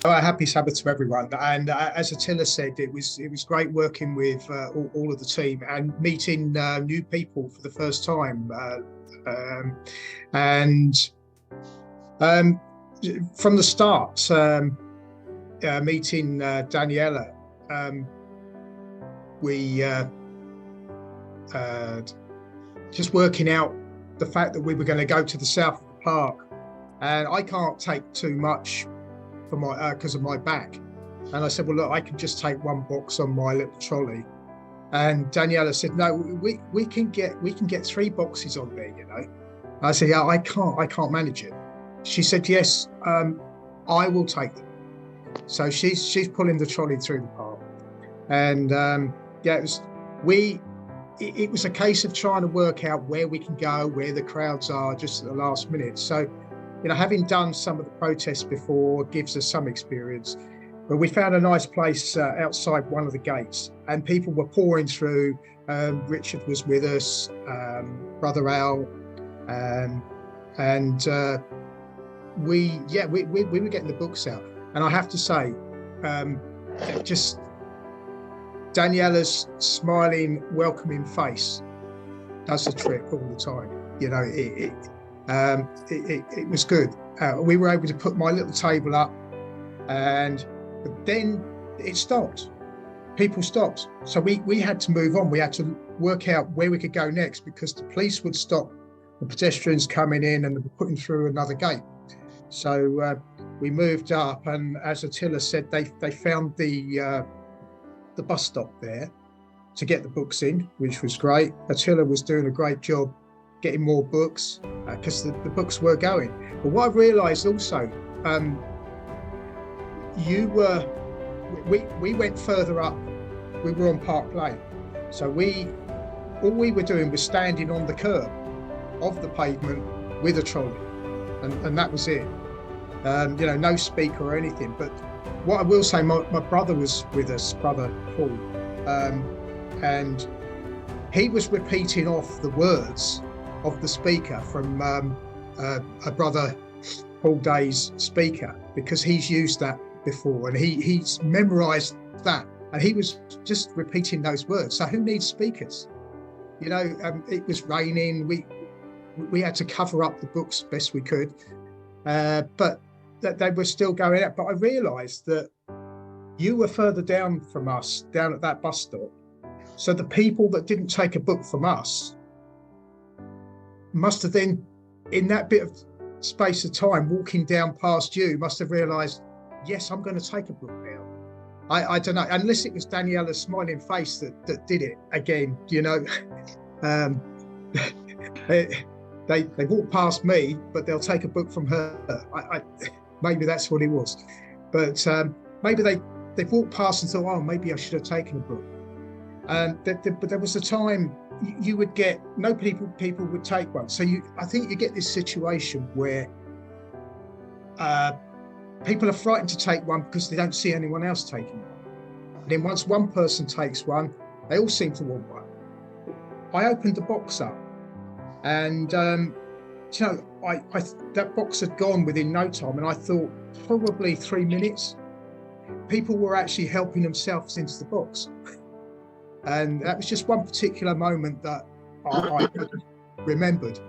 A happy Sabbath to everyone. And as Attila said, it was great working with all of the team and meeting new people for the first time. And from the start, meeting Daniela, we just working out the fact that we were going to go to the south of the park, and I can't take too much for my because of my back. And I said, well, look, I can just take one box on my little trolley. And Daniela said, no, we can get 3 boxes on there, you know. I said, yeah, I can't manage it. She said, yes, I will take them. So she's pulling the trolley through the park. And yeah, it was a case of trying to work out where we can go, where the crowds are, just at the last minute. So, you know, having done some of the protests before gives us some experience. But we found a nice place outside one of the gates, and people were pouring through. Richard was with us, Brother Al, and we were getting the books out. And I have to say, just Daniela's smiling, welcoming face does the trick all the time. You know, it was good. We were able to put my little table up, but then it stopped. People stopped. So we had to move on. We had to work out where we could go next, because the police would stop the pedestrians coming in and putting through another gate. So we moved up, and as Attila said, they found the bus stop there to get the books in, which was great. Attila was doing a great job getting more books, because the books were going. But what I realised also, we went further up. We were on Park Lane, so all we were doing was standing on the curb of the pavement with a trolley, and that was it. You know, no speaker or anything. But what I will say, my brother was with us, Brother Paul, and he was repeating off the words of the speaker from a Brother Paul Day's speaker, because he's used that before, and he's memorized that, and he was just repeating those words. So who needs speakers? You know, it was raining. We had to cover up the books best we could, but that they were still going out. But I realised that you were further down from us, down at that bus stop. So the people that didn't take a book from us must have then, in that bit of space of time, walking down past you, must have realised, yes, I'm going to take a book now. I don't know, unless it was Daniela's smiling face that did it again, you know. They walk past me, but they'll take a book from her. Maybe that's what it was. But maybe they walked past and thought, oh, maybe I should have taken a book. But there was a time you would get, no people would take one. So I think you get this situation where people are frightened to take one because they don't see anyone else taking one. And then once one person takes one, they all seem to want one. I opened the box up, and you know, that box had gone within no time, and I thought probably 3 minutes. People were actually helping themselves into the box. And that was just one particular moment that I remembered.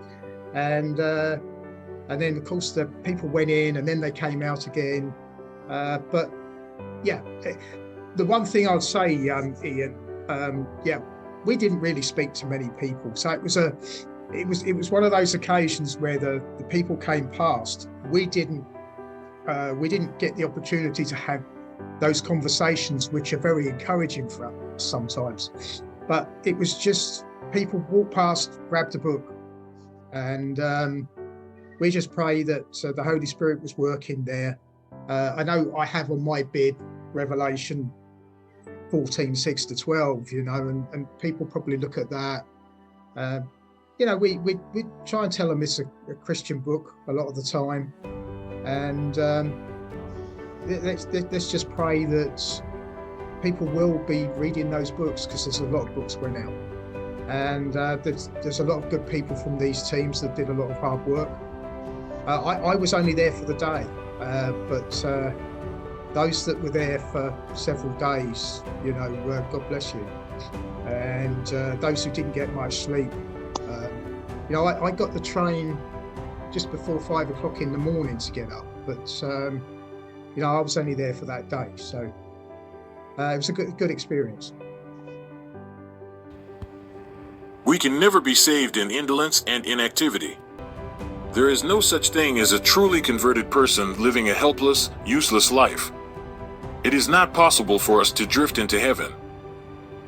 And then, of course, the people went in, and then they came out again. But yeah, the one thing I'd say, Ian, we didn't really speak to many people. So it was one of those occasions where the people came past. We didn't get the opportunity to have those conversations, which are very encouraging for us sometimes. But it was just people walked past, grabbed a book, and we just pray that the Holy Spirit was working there. I know I have on my bid Revelation 14:6-12, you know, and people probably look at that. You know, we try and tell them it's a Christian book a lot of the time, and let's just pray that people will be reading those books, because there's a lot of books went out, and there's a lot of good people from these teams that did a lot of hard work. I was only there for the day, but those that were there for several days, God bless you. And those who didn't get much sleep, I got the train just before 5 o'clock in the morning to get up, but I was only there for that day, so it was a good experience. We can never be saved in indolence and inactivity. There is no such thing as a truly converted person living a helpless, useless life. It is not possible for us to drift into heaven.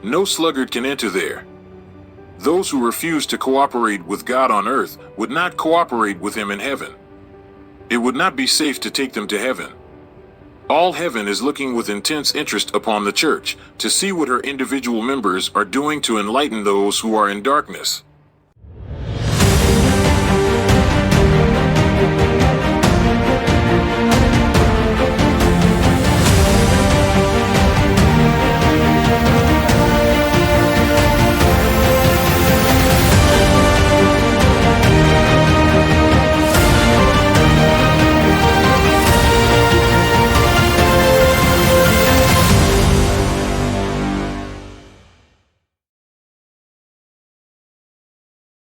No sluggard can enter there. Those who refuse to cooperate with God on earth would not cooperate with Him in heaven. It would not be safe to take them to heaven. All heaven is looking with intense interest upon the church to see what her individual members are doing to enlighten those who are in darkness.